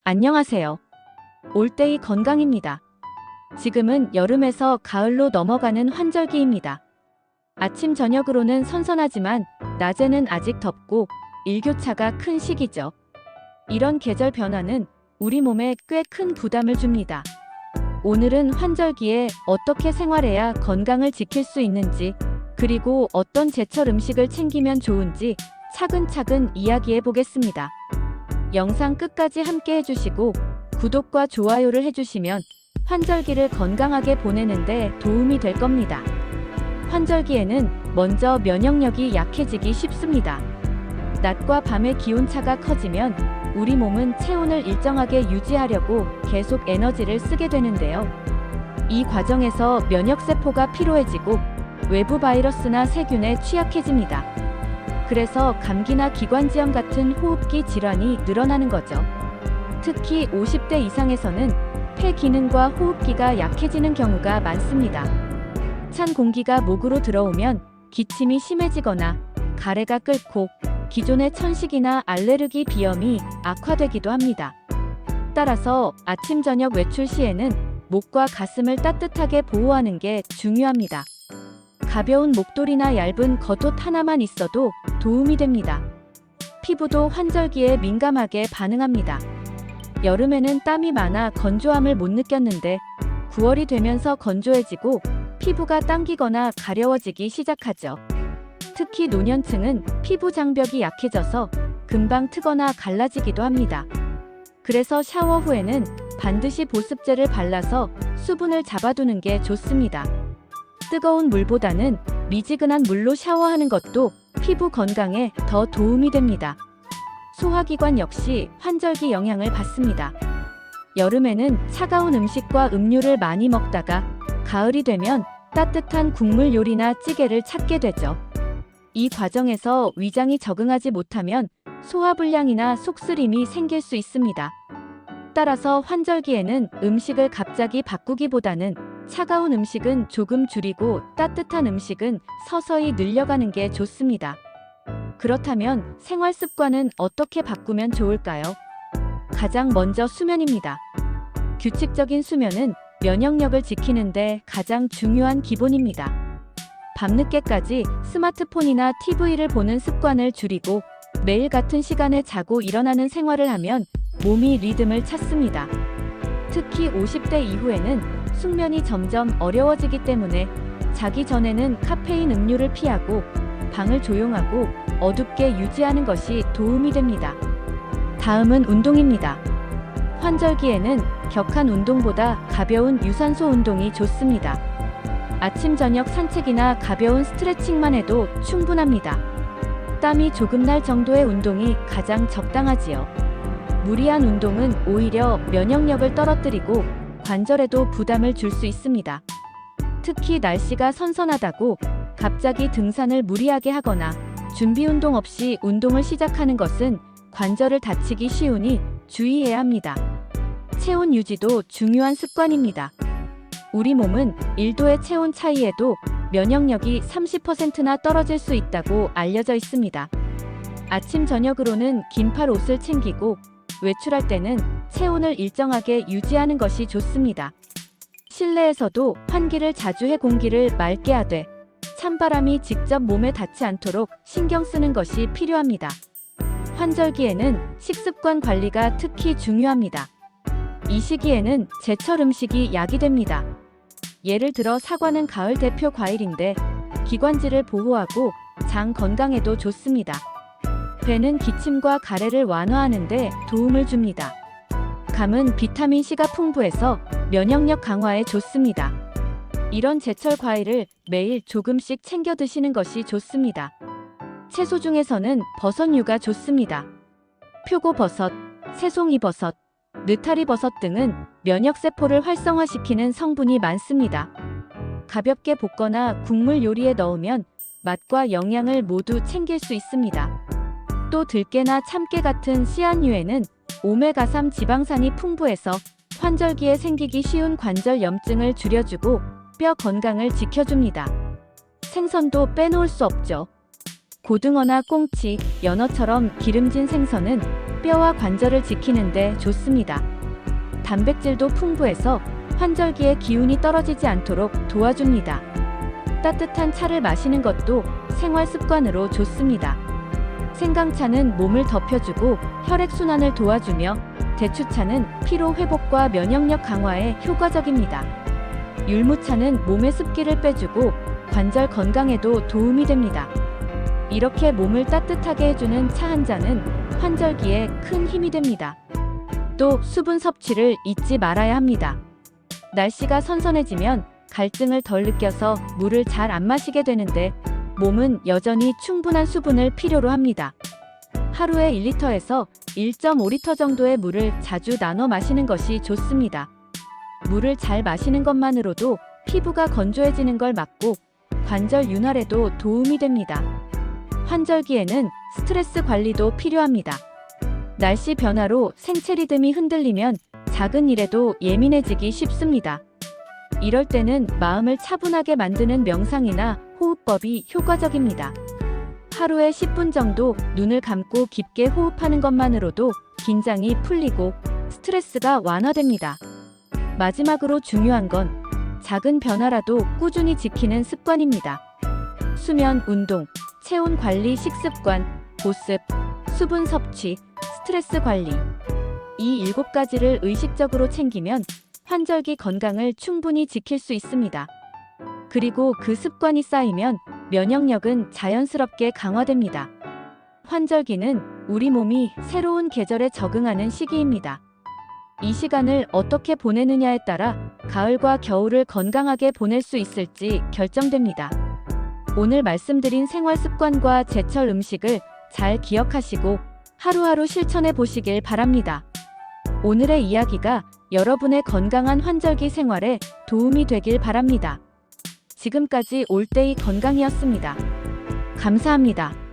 안녕하세요. 올데이 건강입니다. 지금은 여름에서 가을로 넘어가는 환절기입니다. 아침 저녁으로는 선선하지만 낮에는 아직 덥고 일교차가 큰 시기죠. 이런 계절 변화는 우리 몸에 꽤 큰 부담을 줍니다. 오늘은 환절기에 어떻게 생활해야 건강을 지킬 수 있는지, 그리고 어떤 제철 음식을 챙기면 좋은지 차근차근 이야기해 보겠습니다. 영상 끝까지 함께 해주시고 구독과 좋아요를 해주시면 환절기를 건강하게 보내는데 도움이 될 겁니다. 환절기에는 먼저 면역력이 약해지기 쉽습니다. 낮과 밤의 기온차가 커지면 우리 몸은 체온을 일정하게 유지하려고 계속 에너지를 쓰게 되는데요. 이 과정에서 면역세포가 피로해지고 외부 바이러스나 세균에 취약해집니다. 그래서 감기나 기관지염 같은 호흡기 질환이 늘어나는 거죠. 특히 50대 이상에서는 폐 기능과 호흡기가 약해지는 경우가 많습니다. 찬 공기가 목으로 들어오면 기침이 심해지거나 가래가 끓고 기존의 천식이나 알레르기 비염이 악화되기도 합니다. 따라서 아침 저녁 외출 시에는 목과 가슴을 따뜻하게 보호하는 게 중요합니다. 가벼운 목도리나 얇은 겉옷 하나만 있어도 도움이 됩니다. 피부도 환절기에 민감하게 반응합니다. 여름에는 땀이 많아 건조함을 못 느꼈는데 9월이 되면서 건조해지고 피부가 당기거나 가려워지기 시작하죠. 특히 노년층은 피부 장벽이 약해져서 금방 트거나 갈라지기도 합니다. 그래서 샤워 후에는 반드시 보습제를 발라서 수분을 잡아두는 게 좋습니다. 뜨거운 물보다는 미지근한 물로 샤워하는 것도 피부 건강에 더 도움이 됩니다. 소화기관 역시 환절기 영향을 받습니다. 여름에는 차가운 음식과 음료를 많이 먹다가 가을이 되면 따뜻한 국물 요리나 찌개를 찾게 되죠. 이 과정에서 위장이 적응하지 못하면 소화불량이나 속쓰림이 생길 수 있습니다. 따라서 환절기에는 음식을 갑자기 바꾸기보다는 차가운 음식은 조금 줄이고 따뜻한 음식은 서서히 늘려가는 게 좋습니다. 그렇다면 생활 습관은 어떻게 바꾸면 좋을까요? 가장 먼저 수면입니다. 규칙적인 수면은 면역력을 지키는데 가장 중요한 기본입니다. 밤늦게까지 스마트폰이나 TV를 보는 습관을 줄이고 매일 같은 시간에 자고 일어나는 생활을 하면 몸이 리듬을 찾습니다. 특히 50대 이후에는 숙면이 점점 어려워지기 때문에 자기 전에는 카페인 음료를 피하고 방을 조용하고 어둡게 유지하는 것이 도움이 됩니다. 다음은 운동입니다. 환절기에는 격한 운동보다 가벼운 유산소 운동이 좋습니다. 아침 저녁 산책이나 가벼운 스트레칭만 해도 충분합니다. 땀이 조금 날 정도의 운동이 가장 적당하지요. 무리한 운동은 오히려 면역력을 떨어뜨리고 관절에도 부담을 줄 수 있습니다. 특히 날씨가 선선하다고 갑자기 등산을 무리하게 하거나 준비 운동 없이 운동을 시작하는 것은 관절을 다치기 쉬우니 주의해야 합니다. 체온 유지도 중요한 습관입니다. 우리 몸은 1도의 체온 차이에도 면역력이 30%나 떨어질 수 있다고 알려져 있습니다. 아침 저녁으로는 긴팔 옷을 챙기고 외출할 때는 체온을 일정하게 유지하는 것이 좋습니다. 실내에서도 환기를 자주 해 공기를 맑게 하되 찬바람이 직접 몸에 닿지 않도록 신경 쓰는 것이 필요합니다. 환절기에는 식습관 관리가 특히 중요합니다. 이 시기에는 제철 음식이 약이 됩니다. 예를 들어 사과는 가을 대표 과일인데 기관지를 보호하고 장 건강에도 좋습니다. 배는 기침과 가래를 완화하는 데 도움을 줍니다. 감은 비타민C가 풍부해서 면역력 강화에 좋습니다. 이런 제철 과일을 매일 조금씩 챙겨 드시는 것이 좋습니다. 채소 중에서는 버섯류가 좋습니다. 표고버섯, 새송이버섯, 느타리버섯 등은 면역세포를 활성화시키는 성분이 많습니다. 가볍게 볶거나 국물 요리에 넣으면 맛과 영양을 모두 챙길 수 있습니다. 또 들깨나 참깨 같은 씨앗류에는 오메가3 지방산이 풍부해서 환절기에 생기기 쉬운 관절 염증을 줄여주고 뼈 건강을 지켜줍니다. 생선도 빼놓을 수 없죠. 고등어나 꽁치, 연어처럼 기름진 생선은 뼈와 관절을 지키는 데 좋습니다. 단백질도 풍부해서 환절기에 기운이 떨어지지 않도록 도와줍니다. 따뜻한 차를 마시는 것도 생활 습관으로 좋습니다. 생강차는 몸을 덮여주고 혈액순환을 도와주며 대추차는 피로 회복과 면역력 강화에 효과적입니다. 율무차는 몸의 습기를 빼주고 관절 건강에도 도움이 됩니다. 이렇게 몸을 따뜻하게 해주는 차 한 잔은 환절기에 큰 힘이 됩니다. 또 수분 섭취를 잊지 말아야 합니다. 날씨가 선선해지면 갈증을 덜 느껴서 물을 잘 안 마시게 되는데 몸은 여전히 충분한 수분을 필요로 합니다. 하루에 1리터에서 1.5리터 정도의 물을 자주 나눠 마시는 것이 좋습니다. 물을 잘 마시는 것만으로도 피부가 건조해지는 걸 막고 관절 윤활에도 도움이 됩니다. 환절기에는 스트레스 관리도 필요합니다. 날씨 변화로 생체 리듬이 흔들리면 작은 일에도 예민해지기 쉽습니다. 이럴 때는 마음을 차분하게 만드는 명상이나 호흡법이 효과적입니다. 하루에 10분 정도 눈을 감고 깊게 호흡하는 것만으로도 긴장이 풀리고 스트레스가 완화됩니다. 마지막으로 중요한 건 작은 변화라도 꾸준히 지키는 습관입니다. 수면, 운동, 체온 관리, 식습관, 보습, 수분 섭취, 스트레스 관리. 이 7가지를 의식적으로 챙기면 환절기 건강을 충분히 지킬 수 있습니다. 그리고 그 습관이 쌓이면 면역력은 자연스럽게 강화됩니다. 환절기는 우리 몸이 새로운 계절에 적응하는 시기입니다. 이 시간을 어떻게 보내느냐에 따라 가을과 겨울을 건강하게 보낼 수 있을지 결정됩니다. 오늘 말씀드린 생활 습관과 제철 음식을 잘 기억하시고 하루하루 실천해 보시길 바랍니다. 오늘의 이야기가 여러분의 건강한 환절기 생활에 도움이 되길 바랍니다. 지금까지 올데이 건강이었습니다. 감사합니다.